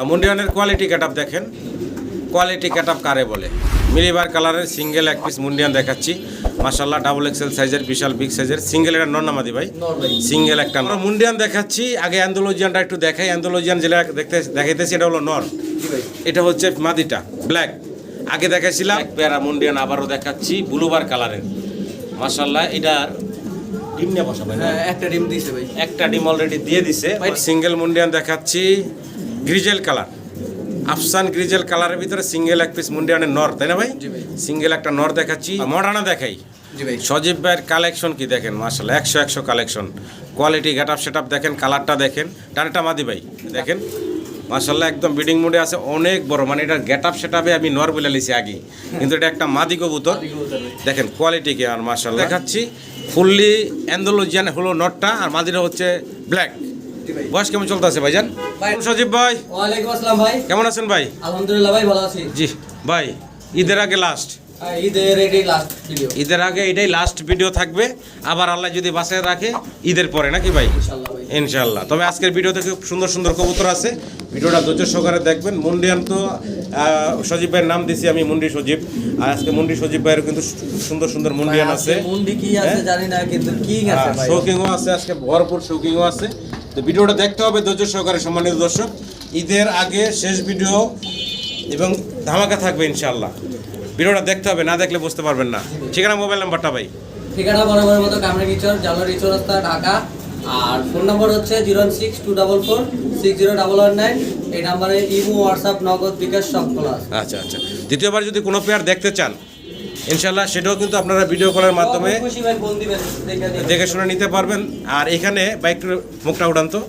মুন্ডিয়ানের quality কাট up দেখেন, quality কাট up কারে বলে। মিলিবার কালারের সিঙ্গেল এক পিস মুন্ডিয়ান দেখাচ্ছি, মাশাআল্লাহ ডাবল এক্সেল সাইজের, বিশাল বিগ সাইজের। সিঙ্গেল এটা নর নামাদি ভাই, সিঙ্গেল একটা আমরা মুন্ডিয়ান দেখাচ্ছি। আগে অ্যান্ডোলজিয়ানটা একটু দেখাই। অ্যান্ডোলজিয়ান যেটা দেখাইতেছি এটা হলো নর, এটা হচ্ছে মাদিটা ব্ল্যাক। আগে দেখাইছিলাম প্যারা মুন্ডিয়ান, আবারও দেখাচ্ছি ব্লুবার কালারের। মাশাআল্লাহ এটার ডিম নিয়ে বসা ভাই, একটা ডিম দিছে ভাই, একটা ডিম অলরেডি দিয়ে দিছে। সিঙ্গেল মুন্ডিয়ান দেখাচ্ছি, গ্রিজেল কালার, আফসান গ্রিজেল কালারের ভিতরে সিঙ্গেল এক পিস মুন্ডিয়ানের নর, তাই না ভাই? সিঙ্গেল একটা নর দেখাচ্ছি। মডার্না দেখাই, সজীব ভাইয়ের কালেকশন কি দেখেন, মাশাআল্লাহ 100 collection. Quality get up set up দেখেন, কালারটা দেখেন। টানেটা মাদি ভাই দেখেন, মাশাআল্লাহ একদম বিডিং মোডে আছে, অনেক বড়। মানে এটার গেট আপ সেট আপে আমি নর বলে লিছি আগে, কিন্তু এটা একটা মাদি কবুতর। দেখেন কোয়ালিটি কি, আর মাশাআল্লাহ দেখাচ্ছি ফুললি অ্যান্ডোলজিয়ান হলো নরটা, আর মাদিটা হচ্ছে ব্ল্যাক। বয়স কেমন চলতেছে ভাইজান? সজীব ভাই ওয়ালাইকুম আসসালাম ভাই, কেমন আছেন ভাই? আলহামদুলিল্লাহ ভাই, ভালো আছি। জি ভাই, ঈদের আগে লাস্ট, ঈদের আগে এটাই লাস্ট ভিডিও থাকবে। আবার আল্লাহ যদি বাসায় রাখে ঈদের পরে, নাকি ভাই? ইনশাআল্লাহ। তবে আজকের ভিডিওতে খুব সুন্দর সুন্দর কবুতর আছে, ভিডিওটা ধৈর্য সহকারে দেখবেন। মুন্ডিয়ান তো সজীব ভাইয়ের নাম দিছি আমি, মুন্ডি সজীব। আর আজকে মুন্ডি সজীব ভাইয়ের কিন্তু সুন্দর সুন্দর মুন্ডিয়ান আছে, মুন্ডি কি আছে জানি না, কিন্তু কিং আছে ভাই, শৌকিংও আছে, আজকে ভরপুর শৌকিংও আছে। তো ভিডিওটা দেখতে হবে ধৈর্য সহকারে সম্মানিত দর্শক। ঈদের আগে শেষ ভিডিও এবং ধামাকা থাকবে ইনশাআল্লাহ। ভিডিওটা দেখতে হবে, না দেখলে বুঝতে পারবেন না। ঠিকানা, মোবাইল নাম্বারটা ভাই? ঠিকানা বরাবর মতো কামরাঙ্গীচর, জালারি চৌরাস্তা, ঢাকা। আর ফোন নাম্বার হচ্ছে 01624460119। এই নাম্বারে ইমো, হোয়াটসঅ্যাপ, নগদ, বিকাশ সব খোলা আছে। আচ্ছা আচ্ছা। দ্বিতীয়বার যদি কোনো পেয়ার দেখতে চান ইনশাআল্লাহ, সেটাও কিন্তু আপনারা ভিডিও কলের মাধ্যমে দেখে শুনে নিতে পারবেন। আর এখানে বাইক মুখটা উড়ান তো,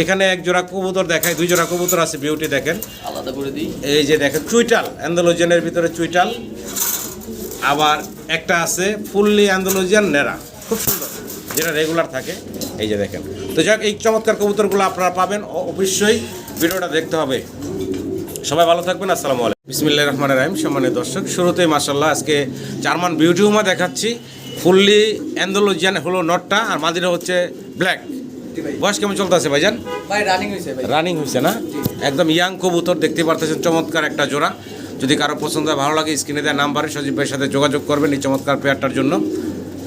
এখানে এক জোড়া কবুতর দেখায়, দুই জোড়া কবুতর আছে, বিউটি দেখেন আলাদা করে দিই। এই যে দেখেন চুইটাল, অ্যান্ডোলজিয়ানের ভিতরে চুইটাল। আবার একটা আছে ফুললি অ্যান্ডোলজিয়ান নেরা, খুব সুন্দর, যেটা রেগুলার থাকে। এই যে দেখেন। তো যাক, এই চমৎকার কবুতরগুলো আপনারা পাবেন, অবশ্যই ভিডিওটা দেখতে হবে। সবাই ভালো থাকবেন, আসসালামু আলাইকুম। বিসমিল্লাহির রহমানির রহিম। সম্মানিত দর্শক, শুরুতেই মাশাআল্লাহ আজকে জার্মান বিউটি উমা দেখাচ্ছি। ফুললি অ্যান্ডোলজিয়ান হলো নটটা, আর মাদিরা হচ্ছে ব্ল্যাক। বয়স কেমন চলতেছে ভাইজান? ভাই রানিং হইছে ভাই, রানিং হইছে না? একদম ইয়াং কবুতর দেখতে পারতেছেন, চমৎকার একটা জোড়া। যদি কারো পছন্দ হয়, ভালো লাগে, স্ক্রিনে দেওয়া নাম্বারে সজীব ভাইয়ের সাথে যোগাযোগ করবেন এই চমৎকার পেয়ারটার জন্য।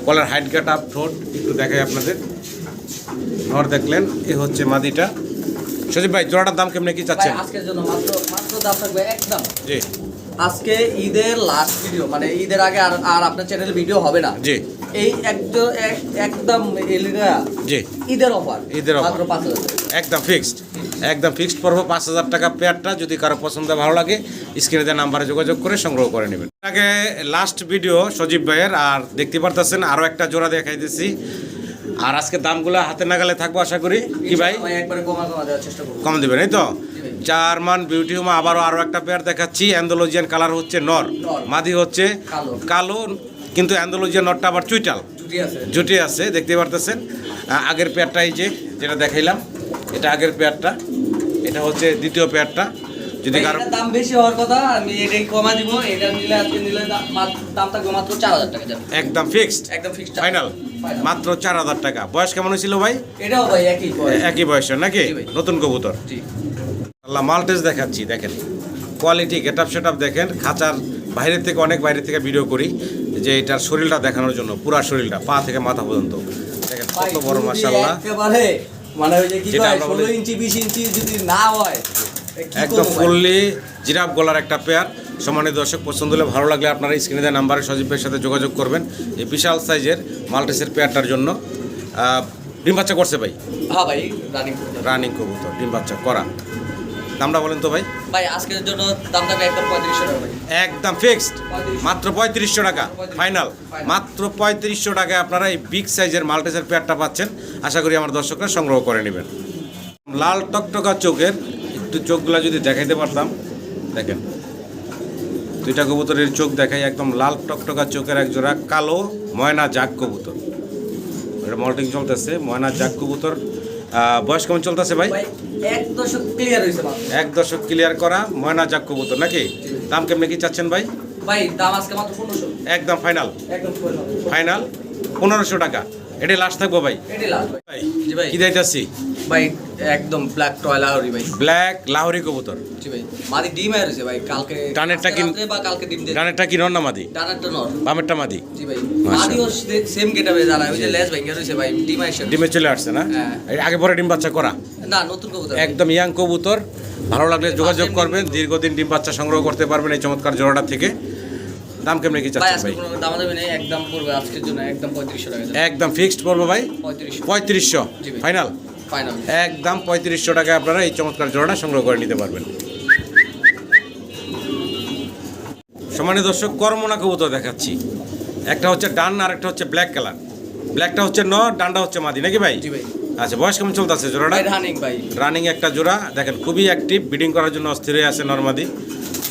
কলার হাইট কাট আপ, ঠোঁট একটু দেখাই আপনাদের। নর দেখলেন, এ হচ্ছে মাদিটা। সজীব ভাই জোড়াটার দাম কেমনে কি চাচ্ছেন? আজকের জন্য মাত্র দাম থাকবে একদম। জি, আজকে ঈদের লাস্ট ভিডিও, মানে ঈদের আগে আর আপনার চ্যানেলে ভিডিও হবে না। জি, এই একদম জি, ঈদের অফার, ঈদের অফার মাত্র 5000 একদম ফিক্সড, একদম ফিক্সড পড়বো 5000 টাকা পেয়ারটা। যদি কারো পছন্দ ভালো লাগে, স্ক্রিনে দেওয়া নাম্বারে যোগাযোগ করে সংগ্রহ করে নেবেন। আগে লাস্ট ভিডিও সজীব ভাইয়ের, আর দেখতে পারতেছেন আরও একটা জোড়া দেখাইতেছি। আর আজকে দামগুলো হাতে নাগালে থাকবো আশা করি, কি ভাই? একবারে কমা দেওয়ার চেষ্টা করব, কম দেবেন এই তো? জার্মান বিউটি হুমা আরও একটা পেয়ার দেখাচ্ছি। অ্যান্ডোলজিয়ান কালার হচ্ছে নর, মাদি হচ্ছে কালো, কিন্তু অ্যান্ডোলজিয়ান নরটা আবার চুইটাল, জুটি আছে, দেখতে পারতেছেন। আগের পেয়ারটা এই যে যেটা দেখাইলাম, এটা আগের পেয়ারটা, এটা হচ্ছে দ্বিতীয় পেয়ারটা। যদি কারো দাম বেশি হওয়ার কথা, আমি এটাই কমা দিব। এটা নিলে আজকে নিলে দাম থাকবে মাত্র 4000 টাকা যাবে, একদম ফিক্সড, একদম ফিক্সড, ফাইনাল মাত্র 4000 টাকা। বয়স কেমন হয়েছিল ভাই? এটাও ভাই একই বয়সের নাকি? নতুন কবুতর। জি আল্লাহ, মাল্টেজ দেখাচ্ছি দেখেন, quality get up set up দেখেন। খাঁচার বাইরের থেকে, অনেক বাইরের থেকে ভিডিও করি যে এটার শরীরটা দেখানোর জন্য, পুরা শরীরটা পা থেকে মাথা পর্যন্ত দেখেন কত বড় মাশাআল্লাহ। একেবারে মানে ওই যে কি ভাই 16 ইঞ্চি 20 ইঞ্চি যদি না হয়, একদম ফুললি জিরাফ গলার একটা পেয়ার। সম্মানিত দর্শক, পছন্দ হলে ভালো লাগলে আপনারা স্ক্রিনে দেওয়া নাম্বারে সজীব ভাইয়ের সাথে যোগাযোগ করবেন এই বিশাল সাইজের মাল্টেসের পেয়ারটার জন্য। ডিম বাচ্চা করছে ভাই? হ্যাঁ ভাই, রানিং কবুতর, ডিম বাচ্চা করা। দামটা বলেন তো ভাই? ভাই আজকের জন্য দাম থাকবে একদম 3500 টাকা ভাই, একদম ফিক্সড, মাত্র 3500 টাকা ফাইনাল। মাত্র 3500 টাকায় আপনারা এই বিগ সাইজের মাল্টেসের পেয়ারটা পাচ্ছেন। আশা করি আমার দর্শকরা সংগ্রহ করে নেবেন। লাল টকটকা চোখের, একটু চোখগুলো যদি দেখাইতে পারতাম, দেখেন দুইটা কবুতরের চোখ দেখাই, একদম লাল টকটকা চোখের এক জোড়া কালো ময়না জাগ কবুতর। এটা মল্টিং চলতেছে, ময়না জাগ কবুতর। বয়স কেমন চলতেছে ভাই? 1 দশক ক্লিয়ার হইছে, 1 দশক ক্লিয়ার করা ময়না জাগ কবুতর নাকি? দাম কেমনে কি চাচ্ছেন ভাই? ভাই দাম আজকে মাত্র 1500, একদম ফাইনাল, একদম ফাইনাল 1500 টাকা। এটাই লাস্ট থাকবো ভাই? এটাই লাস্ট ভাই। ভাই জি ভাই, কি দিতেছি ভাই একদম ব্ল্যাক টয় লাহোরি ভাই। ব্ল্যাক লাহোরি কবুতর। জি ভাই, মাদি ডিম আইছে ভাই কালকে। ডানেরটা কি- রাত্রে বা কালকে ডিম দিয়ে। ডানেরটা কি নর না মাদি? ডানারটা নর। বামেরটা মাদি। জি ভাই, মাশাআল্লাহ। মাদিও সেম গেটাবে দাঁড়ায়, ওই যে লেজ ভেঙে রইছে ভাই, ডিম আইছে। ডিমে চলে আসছে না? হ্যাঁ। এই আগে পরে ডিম বাচ্চা করা? না, নতুন কবুতর। একদম ইয়াং কবুতর। ভালো লাগলে যোগাযোগ করবেন, দীর্ঘদিন ডিম বাচ্চা সংগ্রহ করতে পারবেন এই চমৎকার জোড়াটা থেকে। দাম কেমনে কি ভাই চাচ্ছেন আজকে ভাই? কোনো দামাদামি নেই, একদম পড়বে আজকের জন্য একদম 3500 টাকা। একদম ফিক্সড পড়বো ভাই 3500 3500 জি ভাই। ফাইনাল। ফাইনাল। একদম 3500 টাকায় আপনারা এই চমৎকার জোড়াটা সংগ্রহ করে নিতে পারবেন। সম্মানিত দর্শক, করমনা কবুতর দেখাচ্ছি। একটা হচ্ছে ডান আর একটা হচ্ছে ব্ল্যাক কালার। ব্ল্যাকটা হচ্ছে নর, ডানটা হচ্ছে মাদি, নাকি ভাই? জি ভাই। আচ্ছা, বয়স কেমন চলতেছে জোড়াটা? ভাই রানিং ভাই। রানিং একটা জোড়া, দেখেন খুবই অ্যাক্টিভ, ব্রিডিং করার জন্য অস্থির হয়ে আছে নরমাদি।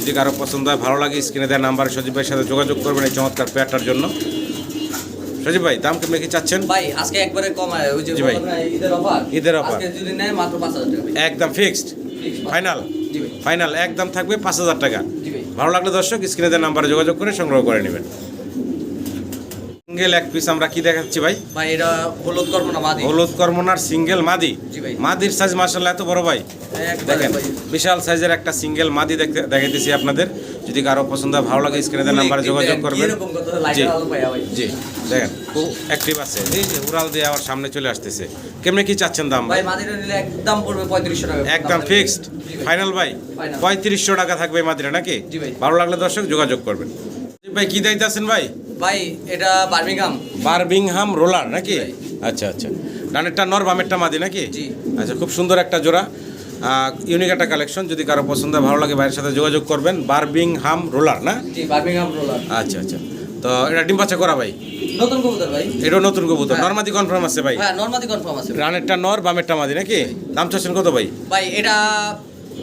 যদি কারো পছন্দ হয়, ভালো লাগে, স্ক্রিনে দেওয়া নাম্বারে সজীব ভাইয়ের সাথে যোগাযোগ করবেন এই চমৎকার পেয়ারটার জন্য। সজীব ভাই, দাম কেমন কি চাচ্ছেন? ভাই আজকে একবারে কমায়, ওই যে জি ভাই। বললাম না, ঈদের অফার। ঈদের offer। আজকে যদি নেয় মাত্র 5000 টাকা ভাই। একদম ফিক্সড ফাইনাল। জি ভাই। ফাইনাল একদম থাকবে 5000 টাকা। জি ভাই। ভালো লাগলে দর্শক স্ক্রিনে দেওয়া নাম্বারে যোগাযোগ করে সংগ্রহ করে নেবেন। সিঙ্গেল এক পিস আমরা কি দেখাচ্ছি ভাই? ভাই এটা হলুদ করবো না মাদি। হলুদ করমনার সিঙ্গেল মাদি। জি ভাই। মাদির সাইজ মাশাআল্লাহ এত বড় ভাই, একবারে দেখেন ভাই। বিশাল সাইজের একটা সিঙ্গেল মাদি দেখাইতেছি আপনাদের। যদি কারো পছন্দ হয়, ভালো লাগে, স্ক্রিনে দেওয়া নাম্বারে যোগাযোগ করবেন। এরকম কত জি লাইটার আলো পাই ভাই। জি, দেখেন খুব অ্যাক্টিভ আছে। এই যে উড়াল দিয়ে আবার সামনে চলে আসতেছে। কেমনে কি চাচ্ছেন দাম ভাই ভাই? মাদিটা নিলে একদম পড়বে 3500 টাকা। একদম ফিক্সড জি ভাই। ফাইনাল ভাই। Final। 3500 টাকা থাকবে এই মাদিরা, নাকি? জি ভাই। ভালো লাগলে দর্শক যোগাযোগ করবেন। ভাই কি দিতেছেন ভাই? ভাই এটা বার্মিংহাম। বার্মিংহাম রোলার, নাকি? জি ভাই। আচ্ছা আচ্ছা, ডানেরটা নর, বামেরটা মাদি, নাকি? জি। আচ্ছা, খুব সুন্দর একটা জোড়া, ইউনিক একটা কালেকশন। যদি কারো পছন্দ হয়, ভালো লাগে, ভাইয়ের সাথে যোগাযোগ করবেন। বার্মিংহাম রোলার না? জি, বার্মিংহাম রোলার। আচ্ছা আচ্ছা, তো এটা ডিম বাচ্চা করা ভাই? নতুন কবুতর ভাই। এটাও নতুন কবুতর, হ্যাঁ। নরমাদি কনফার্ম আছে ভাই? হ্যাঁ, নরমাদি কনফার্ম আছে। ডানেরটা নর, বামেরটা মাদি, নাকি? দাম চাচ্ছেন কত ভাই? ভাই এটা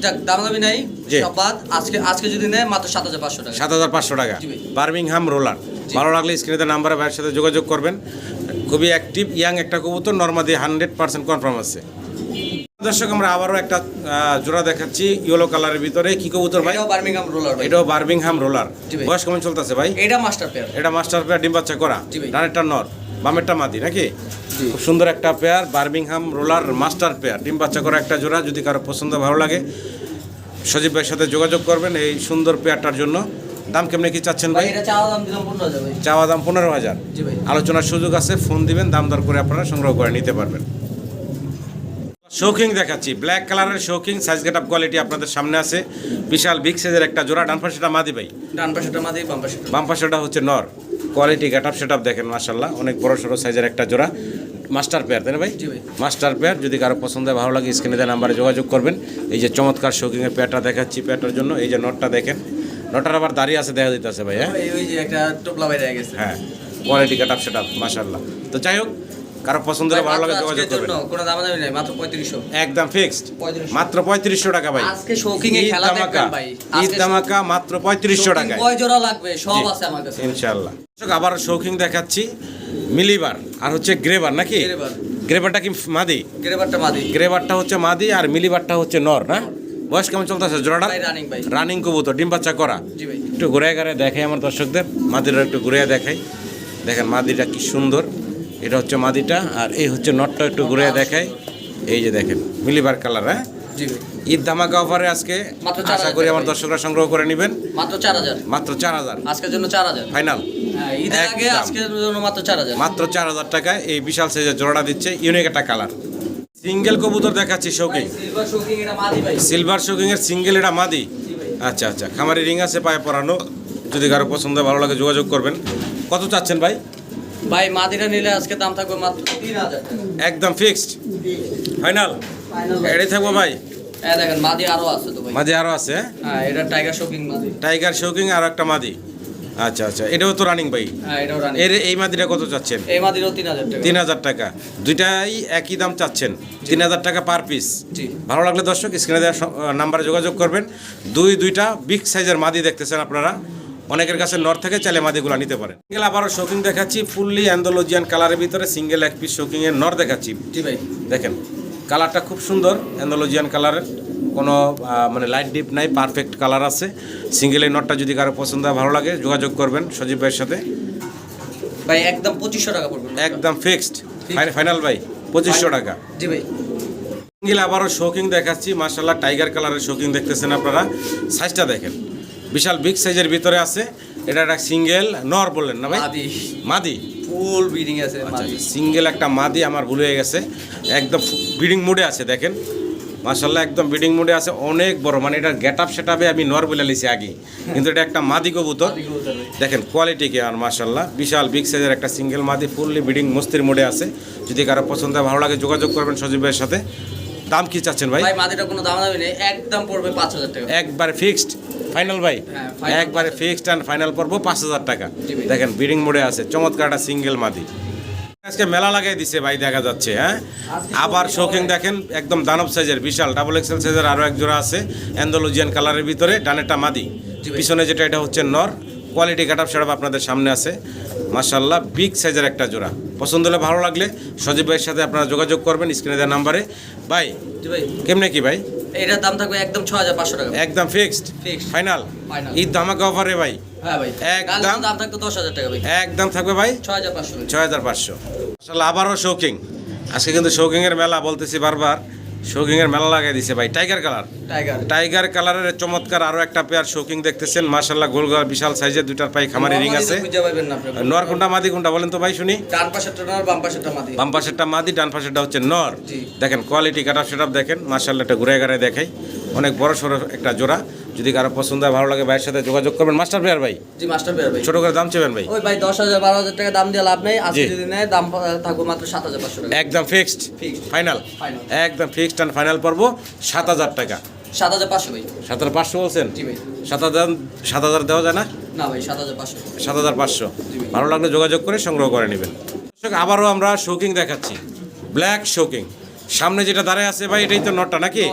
যাক দামাদামি নাই, জি। সব বাদ। আজকে যদি নেয় মাত্র 7500 টাকা। 7500 টাকা। জি ভাই। Birmingham roller. জি। ভালো লাগলে স্ক্রিনে নাম্বারে ভাইয়ের সাথে যোগাযোগ করবেন। খুবই অ্যাক্টিভ ইয়াং একটা কবুতর, নরমাদি 100% কনফার্ম আছে। দর্শক, আমরা আবারও একটা জোড়া দেখাচ্ছি ইয়েলো কালারের ভিতরে। কি কবুতর ভাই? এটাও বার্মিংহাম রোলার ভাই। এটাও বার্মিংহাম রোলার। জি ভাই। বয়স কেমন চলতেছে ভাই? এটা মাস্টার পেয়ার। এটা মাস্টার পেয়ার, ডিম বাচ্চা করা। জি ভাই। ডানেরটা নর, বামেরটা মাদি, নাকি? জি। খুব সুন্দর একটা pair, Birmingham roller master pair, ডিম বাচ্চা করা একটা জোড়া। যদি কারো পছন্দ ভালো লাগে, সজীব ভাইয়ের সাথে যোগাযোগ করবেন এই সুন্দর পেয়ারটার জন্য। দাম কেমনে কি চাচ্ছেন ভাই ভাই? এটা চাওয়া দাম দিলাম 15000 ভাই। চাওয়া দাম 15000। জি ভাই। আলোচনার সুযোগ আছে, ফোন দিবেন, দাম দর করে আপনারা সংগ্রহ করে নিতে পারবেন। শৌকিং দেখাচ্ছি, ব্ল্যাক কালারের shocking, size get up quality আপনাদের সামনে আছে। বিশাল বিগ সাইজের একটা জোড়া। ডান পাশেটা মাদি ভাই, ডান পাশেটা মাদি, বাম পাশেটা। বাম পাশেটা হচ্ছে নর। Quality get up set up দেখেন মাশাআল্লাহ, অনেক বড় সড়ো সাইজের একটা জোড়া। মাস্টার পেয়ার, তাই না ভাই? জি ভাই। Master pair. যদি কারো পছন্দ হয়, ভালো লাগে, স্ক্রিনে দেওয়া নাম্বারে যোগাযোগ করবেন। এই যে চমৎকার শৌকিংয়ের পেয়ারটা দেখাচ্ছি পেয়ারটার জন্য। এই যে নটটা দেখেন, নটার আবার দাঁড়িয়ে আছে, দেখা দিতেছে ভাই। হ্যাঁ ওই যে একটা টোপলা বাইরে গেছে। হ্যাঁ, quality get up set up মাশাআল্লাহ। তো যাই হোক, কারো পছন্দ হলে ভালো লাগে যোগাযোগ করবেন। কোনো দামাদামি নাই, মাত্র 3500। একদম ফিক্সড 3500 মাত্র 3500 টাকা ভাই। আজকে শৌকিং এ ঈদ খেলা ধামাকা, দেখবেন ভাই। ঈদ ধামাকা মাত্র 3500 টাকায় কয় জোড়া লাগবে সব জি। আছে আমার কাছে। ইনশাআল্লাহ। দর্শক, আবার শৌকিং দেখাচ্ছি, মিলিবার আর হচ্ছে গ্রেবার, নাকি? গ্রেবার। গ্রেবারটা কি মাদি? গ্রেবারটা মাদি। গ্রেবারটা হচ্ছে মাদি আর মিলিবারটা হচ্ছে নর, না? বয়স কেমন চলতেছে জোড়াটা? ভাই রানিং ভাই। রানিং কবুতর, ডিম বাচ্চা করা। জি ভাই। একটু ঘুরে ঘুরে দেখাই আমার দর্শকদের, মাদিটা একটু ঘুরে দেখাই। দেখেন মাদিটা কি সুন্দর, এটা হচ্ছে মাদিটা, আর এই হচ্ছে নটটা, একটু ঘুরে দেখাই। এই যে দেখেন মিলিবার কালার। হ্যাঁ, জি ভাই। ঈদ ধামাকা অফারে আজকে মাত্র 4000 আশা করি আমার টাকা। দর্শকরা সংগ্রহ করে নেবেন। মাত্র 4000। মাত্র 4000 আজকের জন্য 4000। ফাইনাল। হ্যাঁ, ঈদের আগে একদম। আজকের জন্য মাত্র 4000। মাত্র 4000 টাকায় এই বিশাল সাইজের জোড়াটা দিচ্ছে, ইউনিক একটা কালার। সিঙ্গেল কবুতর দেখাচ্ছি শৌকিং, সিলভার শৌকিং এটা মাদি ভাই। সিলভার শৌকিং এর সিঙ্গেল, এটা মাদি। জি ভাই। আচ্ছা আচ্ছা, খামারি রিং আছে পায়ে পরানো। যদি কারো পছন্দ হয়, ভালো লাগে যোগাযোগ করবেন। কত চাচ্ছেন ভাই? ভাই মাদিটা নিলে আজকে দাম থাকবে মাত্র 3000 টাকা। একদম ফিক্সড ফাইনাল। এটাই থাকবো ভাই। হ্যাঁ দেখেন মাদি আরো আছে তো ভাই। মাদি আরো আছে? হ্যাঁ এটা টাইগার শৌকিং মাদি। টাইগার শৌকিং আর একটা মাদি। আচ্ছা আচ্ছা, এটাও তো রানিং ভাই। হ্যাঁ এটাও রানিং। এই মাদিটা কত চাচ্ছেন? এই মাদিরও 3000 টাকা। 3000 টাকা। দুইটাই একই দাম চাচ্ছেন, 3000 টাকা পার পিস। জি। ভালো লাগলে দর্শক স্ক্রিনে দেওয়া নাম্বারে যোগাযোগ করবেন। দুইটা বিগ সাইজের মাদি দেখতেছেন আপনারা, অনেকের কাছে নর থেকে চাইলে মাদিগুলো নিতে পারেন। সিঙ্গেল আবারও শৌকিং দেখাচ্ছি, ফুললি অ্যান্ডালুজিয়ান কালারের ভিতরে সিঙ্গেল এক পিস শৌকিংয়ের নর দেখাচ্ছি। জি ভাই। দেখেন কালারটা খুব সুন্দর, অ্যান্ডালুজিয়ান কালারের, কোনো মানে লাইট ডিপ নাই, পারফেক্ট কালার আছে। সিঙ্গেল এই নটটা যদি কারো পছন্দ হয়, ভালো লাগে, যোগাযোগ করবেন সজীব ভাইয়ের সাথে। ভাই একদম 2500 টাকা পড়বে। একদম ফিক্সড ফাইনাল ভাই, 2500 টাকা। জি ভাই। সিঙ্গেল আবারও শোকিং দেখাচ্ছি, মাশাআল্লাহ টাইগার কালারের শোকিং দেখতেছেন আপনারা। সাইজটা দেখেন, বিশাল বিগ সাইজের ভিতরে আছে। এটা একটা সিঙ্গেল নর বললেন না ভাই? মাদি মাদি ফুল ব্রিডিং আছে মাদি। সিঙ্গেল একটা মাদি, আমার ভুল হয়ে গেছে, একদম ব্রিডিং মোডে আছে দেখেন মাশাআল্লাহ, একদম ব্রিডিং মোডে আছে, অনেক বড়, মানে এটার গেট আপ সেটাপে আমি নর বলে লিছি আগে, কিন্তু এটা একটা মাদি কবুতর। মাদি কবুতর ভাই। দেখেন কোয়ালিটি কে আর মাশাআল্লাহ, বিশাল বিগ সাইজের একটা সিঙ্গেল মাদি, ফুললি ব্রিডিং মস্তির মোডে আছে। যদি কারো পছন্দ হয়, ভালো লাগে, যোগাযোগ করবেন সজীব ভাইয়ের সাথে। দাম কি চাচ্ছেন ভাই? ভাই মাদিটা কোনো দাম দামি নেই, একদম পড়বে 5000 টাকা। একবারে ফিক্সড ফাইনাল ভাই? হ্যাঁ, final একবারে ফিক্সড অ্যান্ড ফাইনাল পড়বো 5000 টাকা। জি ভাই। দেখেন ব্রিডিং মোডে আছে, চমৎকার একটা সিঙ্গেল মাদি। আজকে মেলা লাগাই দিছে ভাই, দেখা যাচ্ছে। হ্যাঁ, আবার শোকিং দেখেন, একদম দানব সাইজের বিশাল ডাবল এক্সেল সাইজের আরও এক জোড়া আছে অ্যান্ডালুজিয়ান কালারের ভিতরে, ডানেরটা মাদি, জি ভাই। পিছনে যেটা এটা হচ্ছে নর। কোয়ালিটি কাট আপ সেটআপ আপনাদের সামনে আছে মাশাআল্লাহ, বিগ সাইজের একটা জোড়া। পছন্দ হলে, ভালো লাগলে সজীব ভাইয়ের সাথে আপনারা যোগাযোগ করবেন স্ক্রিনে দেওয়া নাম্বারে। ভাই জি ভাই, কেমনে কি ভাই? এটার দাম থাকবে একদম 6500 টাকা। একদম fixed Fixed. Final? Final. Eid ধামাকা অফারে ভাই, হ্যাঁ ভাই, একদম। একদম দাম থাকতো 10000 টাকা ভাই। একদম থাকবে ভাই 6500 টাকা। 6500। আসলে আবারও শৌকিং, আজকে কিন্তু শৌকিংয়ের মেলা, বলতেছি বারবার, শৌকিংয়ের মেলা লাগাই দিছে ভাই। টাইগার কালার, টাইগার টাইগার কালারের চমৎকার আরও একটা পেয়ার শৌকিং দেখতেছেন মাশাআল্লাহ, গোলগোল বিশাল সাইজের, দুইটার পায়ে খামারি রিং আছে। খুঁজে পাবেন না আপনি। নর কোনটা মাদি কোনটা বলেন তো ভাই শুনি? ডান পাশেরটা নর, বাম পাশেরটা মাদি। বাম পাশেরটা মাদি, ডান পাশেরটা হচ্ছে নর। জি। দেখেন কোয়ালিটি কাট আপ সেটআপ দেখেন মাশাআল্লাহ, একটা ঘুরে ঘুরে দেখাই, অনেক বড় সড়ো একটা জোড়া। যদি কারো পছন্দ হয়, ভালো লাগে, ভাইয়ের সাথে যোগাযোগ করবেন। মাস্টার পেয়ার ভাই, জি মাস্টার পেয়ার ভাই। ছোট করে দাম চেবেন ভাই? ওই ভাই 10000 12000 টাকা দাম দিয়ে লাভ নেই, আজকে জি। যদি নেয় দাম থাকবে মাত্র 7500 টাকা। একদম ফিক্সড Fixed. ফাইনাল? Final. একদম ফিক্সড অ্যান্ড ফাইনাল পড়বো 7000 টাকা। 7500 ভাই। 7500 বলছেন? জি ভাই। 7000 দেওয়া যায় না? না ভাই 7500। 7500। জি ভাই। ভালো লাগলে যোগাযোগ করে সংগ্রহ করে নেবেন। দর্শক, আবারও আমরা শৌকিং দেখাচ্ছি, ব্ল্যাক শৌকিং। সামনে যেটা দাঁড়ায় আছে ভাই, এটাই তো নটটা নাকি?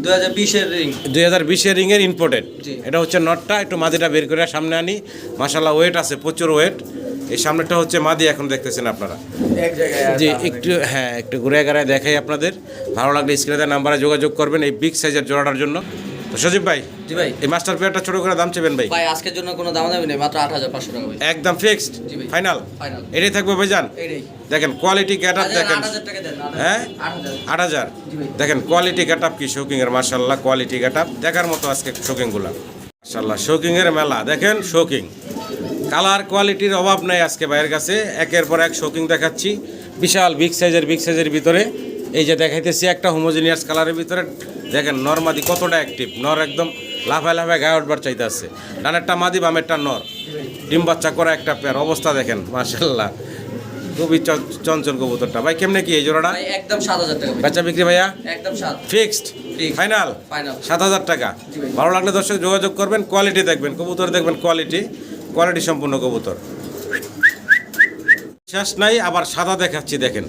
2020 এর রিং। 2020 রিংয়ের ইম্পোর্টেড। জি। এটা হচ্ছে নটটা, একটু মাদিটা বের করে সামনে আনি। মাশাআল্লাহ ওয়েট আছে, প্রচুর ওয়েট। এই সামনেটা হচ্ছে মাদি, এখন দেখতেছেন আপনারা। এক জায়গায় যে একটু, হ্যাঁ, একটু ঘুরে ঘুরে দেখাই আপনাদের। ভালো লাগলে স্ক্রিনে দেওয়া নাম্বারে যোগাযোগ করবেন এই বিগ সাইজের জোড়াটার জন্য। তো সজীব ভাই, জি ভাই। এই মাস্টার পেয়ারটা ছোট করে দাম চেবেন ভাই? ভাই আজকের জন্য কোনো দাম দামি নেই, মাত্র 8500 টাকা ভাই। একদম ফিক্সড জি ভাই। ফাইনাল? ফাইনাল। এটাই থাকবে ভাইজান? এইটাই। দেখেন কোয়ালিটি গেট আপ দেখেন। 8000 টাকা দেন। হ্যাঁ? 8000। 8000। জি ভাই। দেখেন কোয়ালিটি গেট আপ কি শৌকিং এর, মাশাআল্লাহ কোয়ালিটি গেট আপ দেখার মতো আজকে শৌকিং গুলা। মাশাআল্লাহ শৌকিং এর মেলা, দেখেন শৌকিং কালার কোয়ালিটির অভাব নাই আজকে ভাইয়ের কাছে। একের পর এক শৌকিং দেখাচ্ছি, বিশাল বিগ সাইজের ভিতরে। এই যে দেখাইতেছি একটা হোমোজিনিয়াস কালারের ভিতরে, দেখেন নর মাদি কতটা অ্যাক্টিভ। নর একদম লাফায় লাফায় গায়ে উঠবার চাইতেছে। ডানেরটা মাদি, বামেরটা নর, ডিম বাচ্চা করা একটা পেয়ার। অবস্থা দেখেন মাশাআল্লাহ, খুবই চঞ্চল কবুতরটা। ভাই কেমনে কি এই জোড়াটা? ভাই একদম 7000 টাকা ভাই। বেচা বিক্রি ভাইয়া একদম 7। Fixed Fixed. ফাইনাল? ফাইনাল। 7000 টাকা। জি ভাই। ভালো লাগলে দর্শক যোগাযোগ করবেন, কোয়ালিটি দেখবেন, কবুতর দেখবেন, কোয়ালিটি সম্পূর্ণ কবুতর। শেষ নাই, আবার সাদা দেখাচ্ছি, দেখেন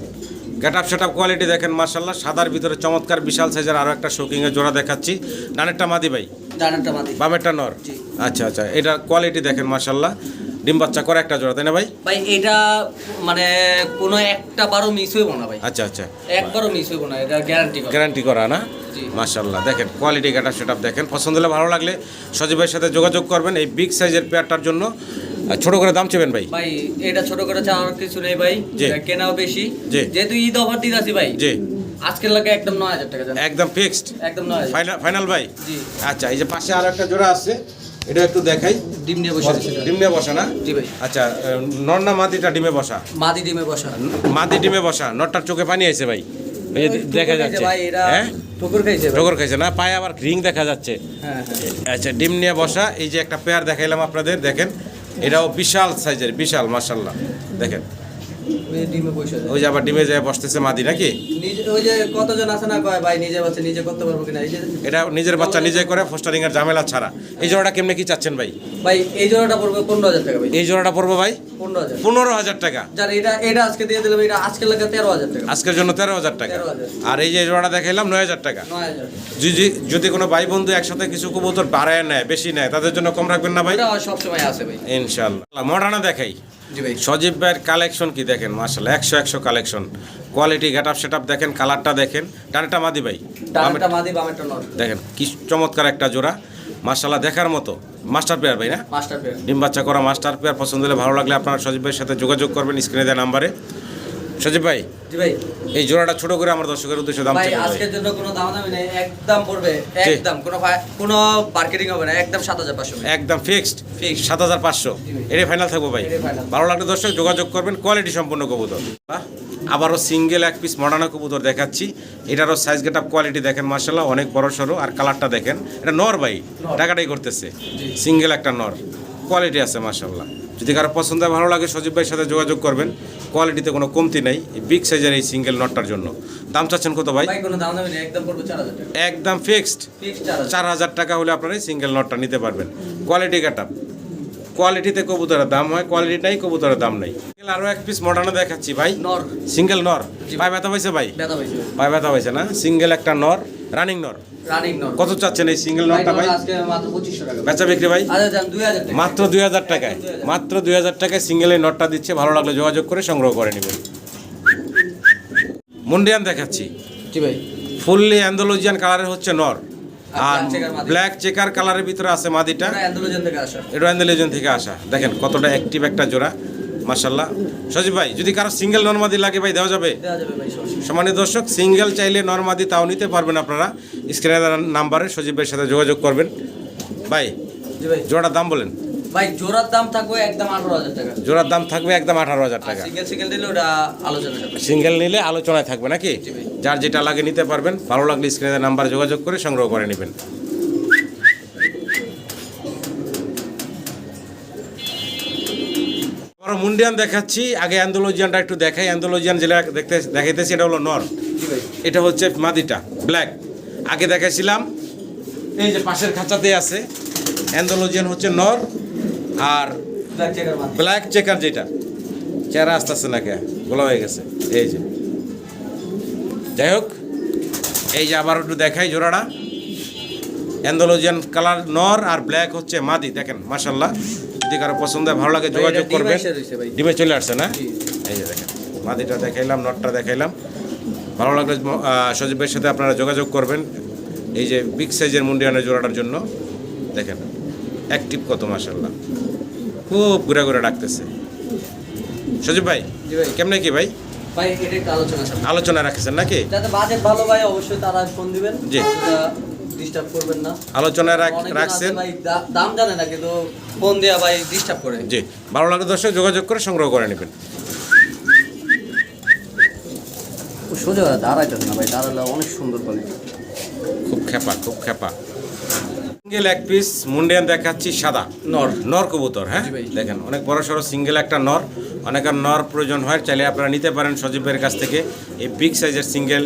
গেট আপ সেটআপ কোয়ালিটি দেখেন মাশাআল্লাহ। সাদার ভিতরে চমৎকার বিশাল সাইজের আরও একটা শৌকিংয়ের জোড়া দেখাচ্ছি। ডানেরটা মাদি ভাই, ডানেরটা মাদি। বামেরটা নর। জি। আচ্ছা আচ্ছা, এটার কোয়ালিটি দেখেন মাশাআল্লাহ, ডিম বাচ্চা করা একটা জোড়া, তাই না ভাই? ভাই এটা মানে কোনো একটা বারও মিস হইব না ভাই, আচ্ছা আচ্ছা, একবারও মিস হইব না, এটা গ্যারান্টি করা। গ্যারান্টি করা না? জি। মাশাআল্লাহ দেখেন কোয়ালিটি গেট আপ সেটআপ দেখেন। পছন্দ হলে, ভালো লাগলে সজীব ভাইয়ের সাথে যোগাযোগ করবেন এই বিগ সাইজের পেয়ারটার জন্য। আর ছোট করে দাম চেবেন ভাই? ভাই এটা ছোট করে চাওয়ার কিছু নেই ভাই, জি। এটা কেনাও বেশি। জি। যেহেতু ঈদ অফার দিতেছি ভাই, জি। আজকের লাগে একদম 9000 টাকা জানেন। একদম ফিক্সড একদম 9000। ফাইনাল ভাই? জি। আচ্ছা, এই যে পাশে আর একটা জোড়া আছে, এটা একটু দেখাই। ডিম নিয়ে বসে আছে। ডিম নিয়ে বসা না? জি ভাই। আচ্ছা, নর না মাদিটা ডিমে বসা? মাদি ডিমে বসা। মাদি ডিমে বসা, নরটার চোখে পানি আছে ভাই, এই যে দেখা ঠুকুর খাইছে যাচ্ছে। ভাই, এরা হ্যাঁ, ঠুকুর খাইছে ভাই। ঠোকর খাইছে না? পায়ে আবার রিং দেখা যাচ্ছে। হ্যাঁ হ্যাঁ। আচ্ছা, ডিম নিয়ে বসা। এই যে একটা পেয়ার দেখাইলাম আপনাদের, দেখেন এটাও বিশাল সাইজের, বিশাল মাশাআল্লাহ। দেখেন ওই যে ডিমে বসে আছে। ওই যে আবার ডিমে যায় বসতেছে মাদি নাকি? নিজে ওই যে কতজন আছে না কয় ভাই নিজে বাচ্চা নিজে করতে পারবো কিনা, এই যে এটা নিজের বাচ্চা নিজে করে, ফস্টারিং এর ঝামেলা ছাড়া। এই জোড়াটা কেমনে কি চাচ্ছেন ভাই? ভাই এই জোড়াটা পড়বে 15000 টাকা ভাই। এই জোড়াটা পড়বো ভাই 15000। 15000 টাকা। যার এটা আজকে দিয়ে দিলাম, এটা আজকে লাগে 13000 টাকা। আজকের জন্য 13000 টাকা। 13000। আর এই যে জোড়াটা দেখাইলাম 9000 টাকা। 9000। যদি কোনো ভাই বন্ধু একসাথে কিছু কবুতর বাড়ায় নেয়, বেশি নেয়, তাদের জন্য কম রাখবেন না ভাই? এটা সব সময় আছে ভাই। ইনশাআল্লাহ। মডার্না দেখাই। জি ভাই। সজীব ভাইয়ের কালেকশন কি দেখেন মাশাআল্লাহ, 100 collection. Quality get up setup দেখেন, কালারটা দেখেন। ডানেরটা মাদি ভাই, ডানেরটা মাদি বামেরটা নর। দেখেন কি চমৎকার একটা জোড়া মাশাআল্লাহ, দেখার মতো। মাস্টার পেয়ার ভাই না? Master pair. ডিম বাচ্চা করা মাস্টার পেয়ার। পছন্দ হলে, ভালো লাগলে আপনারা সজীব ভাইয়ের সাথে যোগাযোগ করবেন স্ক্রিনে দেওয়া নাম্বারে। সজীব ভাই জি ভাই এই জোড়াটা ছোট করে আমার দর্শকের উদ্দেশ্যে দাম ভাই চাইবেন ভাই। আজকের জন্য কোনো দামাদামি নেই, একদম পড়বে একদম কোনো মার্কেটিং হবে না, একদম 7500 ভাই। একদম ফিক্সড Fixed। 7500 জি ভাই। এটাই ফাইনাল থাকবো ভাই। এটাই final। ভালো লাগলে দর্শক যোগাযোগ করবেন, কোয়ালিটি সম্পন্ন কবুতর। বাহ, আবারও সিঙ্গেল এক পিস মডার্না কবুতর দেখাচ্ছি। এটারও সাইজ গেট আপ কোয়ালিটি দেখেন মাশাআল্লাহ, অনেক বড় সড়ো, আর কালারটা দেখেন, এটা নর ভাই, টাকাটাই করতেছে। সিঙ্গেল একটা নর, কোয়ালিটি আছে মাশাআল্লাহ। যদি কারো পছন্দ হয় ভালো লাগে সজীব ভাইয়ের সাথে যোগাযোগ করবেন, কোয়ালিটিতে কোনো কমতি নাই এই বিগ সাইজের এই সিঙ্গেল নটটার জন্য। দাম চাচ্ছেন কত ভাই? ভাই কোনো দামাদামি নেই, একদম পড়বে 4000 টাকা। একদম ফিক্সড ফিক্স 4000। 4000 টাকা হলে আপনারা এই সিঙ্গেল নটটা নিতে পারবেন। কোয়ালিটি গেট আপ, কোয়ালিটিতে কবুতরের দাম হয়, কোয়ালিটি নাই কবুতরের দাম নাই। আরও এক পিস মডার্না দেখাচ্ছি ভাই, নর সিঙ্গেল নর। জি। পায়ে ব্যথা পাইছে ভাই? ব্যথা পাইছে ভাই। পায়ে ব্যথা পাইছে না? সিঙ্গেল একটা নর, রানিং নর। রানিং নর। কত চাচ্ছেন এই সিঙ্গেল ভাই নরটা ভাই? আজকে মাত্র 2500 টাকা। বেচা বিক্রি ভাই? আচ্ছা যান 2000 টাকা। মাত্র 2000 টাকায়, মাত্র 2000 টাকায় সিঙ্গেল এই নটটা দিচ্ছে। ভালো লাগলে যোগাযোগ করে সংগ্রহ করে নেবেন। মুন্ডিয়ান দেখাচ্ছি, জি ভাই। ফুললি অ্যান্ডালুজিয়ান কালারের হচ্ছে নর, আর black checker মাদি। ব্ল্যাক চেকার কালারের ভিতরে আছে মাদিটা। এটা অ্যান্ডালুজিয়ান থেকে আসা। এটা অ্যান্ডালুজিয়ান থেকে আসা। দেখেন কতটা অ্যাক্টিভ একটা জোড়া মাশাআল্লাহ। সজীব ভাই যদি কারো সিঙ্গেল নরমাদি লাগে ভাই দেওয়া যাবে? দেওয়া যাবে ভাই সমস্যা। সম্মানিত দর্শক, সিঙ্গেল চাইলে নরমাদি তাও নিতে পারবেন আপনারা। স্ক্রিনে দেওয়া নাম্বারে সজীব ভাইয়ের সাথে যোগাযোগ করবেন। ভাই জি ভাই। জোড়ার দাম বলেন। ভাই জোড়ার দাম থাকবে একদম 18000 টাকা। জোড়ার দাম থাকবে একদম 18,000 আর টাকা। সিঙ্গেল দিলে ওটা আলোচনা যাবে। সিঙ্গেল নিলে আলোচনায় থাকবে নাকি? জি ভাই। যার যেটা লাগে নিতে পারবেন। ভালো লাগলে স্ক্রিনে নাম্বার যোগাযোগ করে সংগ্রহ করে নেবেন। বড় মুন্ডিয়ান দেখাচ্ছি, আগে অ্যান্ডালুজিয়ানটা একটু দেখাই। অ্যান্ডালুজিয়ান যেটা দেখাইতেছি এটা হলো নর, জি ভাই। এটা হচ্ছে মাদিটা ব্ল্যাক। আগে দেখাইছিলাম এই যে পাশের খাঁচাতে আছে, অ্যান্ডালুজিয়ান হচ্ছে নর, আর ব্ল্যাক চেকার মাদি। ব্ল্যাক চেকার যেটা চেহারা আস্তে আস্তে নাকি গোলা হয়ে গেছে। এই যে যাই হোক, এই যে আবার একটু দেখাই জোড়াটা। অ্যান্ডালুজিয়ান কালার নর আর ব্ল্যাক হচ্ছে মাদি। দেখেন মাশাআল্লাহ, যদি কারো পছন্দ হয় ভালো লাগে ভাই, যোগাযোগ এটা করবেন। ডিম এসে রয়েছে ভাই। ডিমে চলে আসছে না? জি। এই যে দেখেন মাদিটা দেখাইলাম, নটটা দেখাইলাম। ভালো লাগলে সজীবের সাথে আপনারা যোগাযোগ করবেন এই যে বিগ সাইজের মুন্ডিয়ানের জোড়াটার জন্য। দেখেন অ্যাক্টিভ কত মাশাআল্লাহ, খুব ঘুরে ঘুরে ডাকতেছে। সজীব ভাই জি ভাই। কেমনে কি ভাই ভাই এটা একটা আলোচনা সাপেক্ষে। আলোচনা রাখছেন নাকি? যাতে বাজেট ভালো ভাই অবশ্যই তারা ফোন দিবেন। জি। ডিস্টার্ব করবেন না। আলোচনায় অনেকে আছে রাখছেন। ভাই দাম জানে না কিন্তু ফোন দেয়া ভাই ডিস্টার্ব করে। জি, ভালো লাগলে দর্শক যোগাযোগ করে সংগ্রহ করে নেবেন। সোজা দাঁড়াইতেছে না ভাই, দাঁড়ালে অনেক সুন্দর কোয়ালিটি। খুব খেপা, খুব খেপা। সিঙ্গেল এক পিস মুন্ডিয়ান দেখাচ্ছি, সাদা নর। নর কবুতর। হ্যাঁ জি ভাই। দেখেন অনেক বড় সড়ো সিঙ্গেল একটা নর। অনেকের নর প্রয়োজন হয়, চাইলে আপনারা নিতে পারেন সজীবের কাছ থেকে এই বিগ সাইজের সিঙ্গেল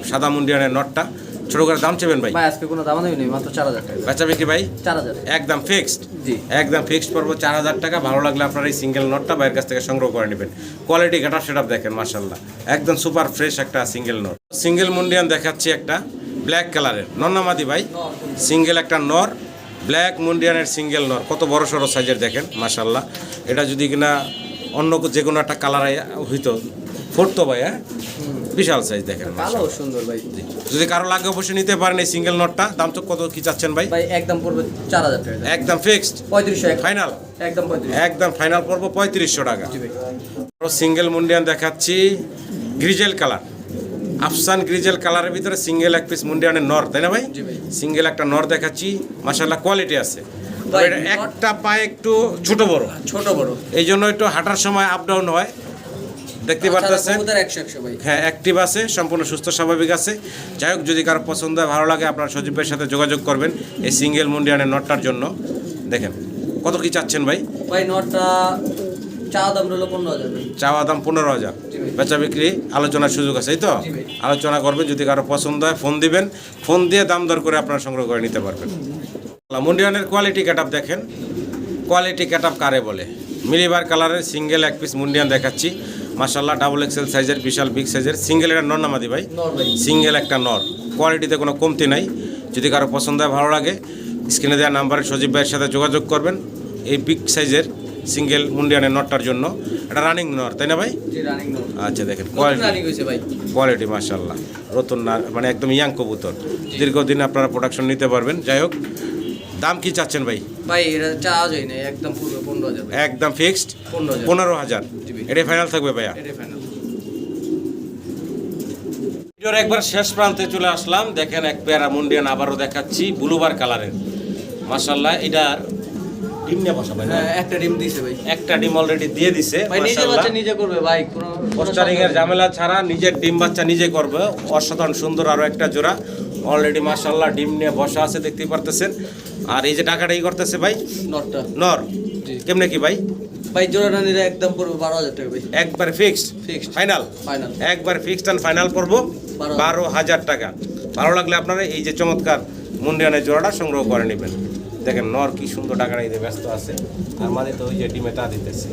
সাদা মুন্ডিয়ানের নরটা। ছোটো করে দাম চেবেন ভাই? ভাই আজকে কোনো দাম নেই, মাত্র 4000 টাকা। বেচা বিক্রি ভাই? 4000। একদম ফিক্সড। জি। একদম ফিক্সড পড়বো 4000 টাকা। ভালো লাগলে আপনারা এই সিঙ্গেল নটটা ভাইয়ের কাছ থেকে সংগ্রহ করে নেবেন। কোয়ালিটি গেটআপ সেটআপ দেখেন মাশাআল্লাহ, একদম সুপার ফ্রেশ একটা সিঙ্গেল নট। সিঙ্গেল মুন্ডিয়ান দেখাচ্ছি একটা ব্ল্যাক কালারের নন্নামাদি ভাই। সিঙ্গেল একটা নর, ব্ল্যাক মুন্ডিয়ানের সিঙ্গেল নর। কত বড় সড়ো সাইজের দেখেন মাশাআল্লাহ। এটা যদি কিনা অন্য যে কোনো একটা কালার হইতো ফুটতো ভাই। হ্যাঁ বিশাল সাইজ দেখেন ভালো মাশাআল্লাহ। সুন্দর ভাই। যদি কারো লাগে অবশ্যই নিতে পারেন এই সিঙ্গেল নটটা। দাম তো কত কি চাচ্ছেন ভাই? ভাই একদম পড়বে 4000 টাকা। একদম ফিক্সড 3500 ফাইনাল? একদম 3500। একদম ফাইনাল পড়বো 3500 টাকা। জি ভাই। সিঙ্গেল মুন্ডিয়ান দেখাচ্ছি, গ্রিজেল কালার, আফসান গ্রিজেল কালারের ভিতরে সিঙ্গেল এক পিস মুন্ডিয়ানের নর, তাই না ভাই? জি ভাই। সিঙ্গেল একটা নর দেখাচ্ছি মাশাআল্লাহ, কোয়ালিটি আছে। তবে ভাই, এটা নর- একটা পায়ে একটু ছোট বড়, ছোট বড়। এই জন্য একটু হাঁটার সময় আপ ডাউন হয়, দেখতে পারতেছেন। কবুতর 100 ভাই। হ্যাঁ অ্যাক্টিভ আছে, সম্পূর্ণ সুস্থ স্বাভাবিক আছে। যাই হোক, যদি কারো পছন্দ হয় ভালো লাগে আপনার সজীবের সাথে যোগাযোগ করবেন এই সিঙ্গেল মুন্ডিয়ানের নটটার জন্য। দেখেন কত কি চাচ্ছেন ভাই? ভাই নটটা চা দাম হলো 15000 ভাই। চাওয়া দাম 15,000। জি ভাই। বেচা বিক্রি আলোচনার সুযোগ আছে, এই তো? জি ভাই। আলোচনা করবেন, যদি কারো পছন্দ হয় ফোন দিবেন, ফোন দিয়ে দাম দর করে আপনারা সংগ্রহ করে নিতে পারবেন। মুন্ডিয়ানের কোয়ালিটি গেটআপ দেখেন, কোয়ালিটি গেটআপ কারে বলে। মিলিবার কালারের সিঙ্গেল এক পিস মুন্ডিয়ান দেখাচ্ছি মাশাআল্লাহ, ডাবল এক্সেল সাইজের, বিশাল বিগ সাইজের। সিঙ্গেল এটা নর নামাদি ভাই? নর ভাই। সিঙ্গেল একটা নর, কোয়ালিটিতে কোনো কমতি নাই। যদি কারো পছন্দ হয় ভালো লাগে স্ক্রিনে দেওয়া নাম্বারে সজীব ভাইয়ের সাথে যোগাযোগ করবেন এই বিগ সাইজের সিঙ্গেল মুন্ডিয়ানের নটটার জন্য। এটা রানিং নর, তাই না ভাই? জি রানিং নর। আচ্ছা দেখেন রানিং কোয়ালিটি, হইছে ভাই। কোয়ালিটি মাশাআল্লাহ, নতুন না মানে একদম ইয়াং কবুতর, দীর্ঘদিন আপনারা প্রোডাকশন নিতে পারবেন। যাই হোক, দাম কি চাচ্ছেন ভাই? ভাই এটা চা যায় না, একদম পড়বে 15000 ভাই। একদম ফিক্সড 15000। 15,000। জি ভাই। এটাই ফাইনাল থাকবে ভাইয়া? এটাই ফাইনাল। ভিডিওর একবার শেষ প্রান্তে চলে আসলাম। দেখেন এক পেয়ারা মুন্ডিয়ান আবারও দেখাচ্ছি ব্লুবার কালারের। মাশাআল্লাহ, এটার ডিম নিয়ে বসা ভাই না? হ্যাঁ, একটা ডিম দিছে ভাই। একটা ডিম অলরেডি দিয়ে দিছে। ভাই নিজে মাশাআল্লাহ, বাচ্চা নিজে করবে ভাই, কোনো পোস্টারিং এর ঝামেলা ছাড়া নিজের ডিম বাচ্চা নিজে করবে। অসাধারণ সুন্দর আরো একটা জোড়া অলরেডি মাশাআল্লাহ ডিম নিয়ে বসা আছে, দেখতেই পারতেছেন। আর এই যে টাকাটা ই করতেছে ভাই নটটা। নর জি। কেমনে কি ভাই? ভাই জোড়াটা নিলে একদম পড়বে 12,000 টাকা ভাই। একবার ফিক্সড Fixed. ফাইনাল? ফাইনাল। একবার ফিক্সড এন্ড ফাইনাল পড়বো 12,000 টাকা। ভালো লাগলে আপনারা এই যে চমৎকার মুন্ডিয়ানের জোড়াটা সংগ্রহ করে নেবেন। দেখেন নর কি সুন্দর টাকা নিতে ব্যস্ত আছে, আর মাঝে তো ওই যে ডিমে তা দিতেছে।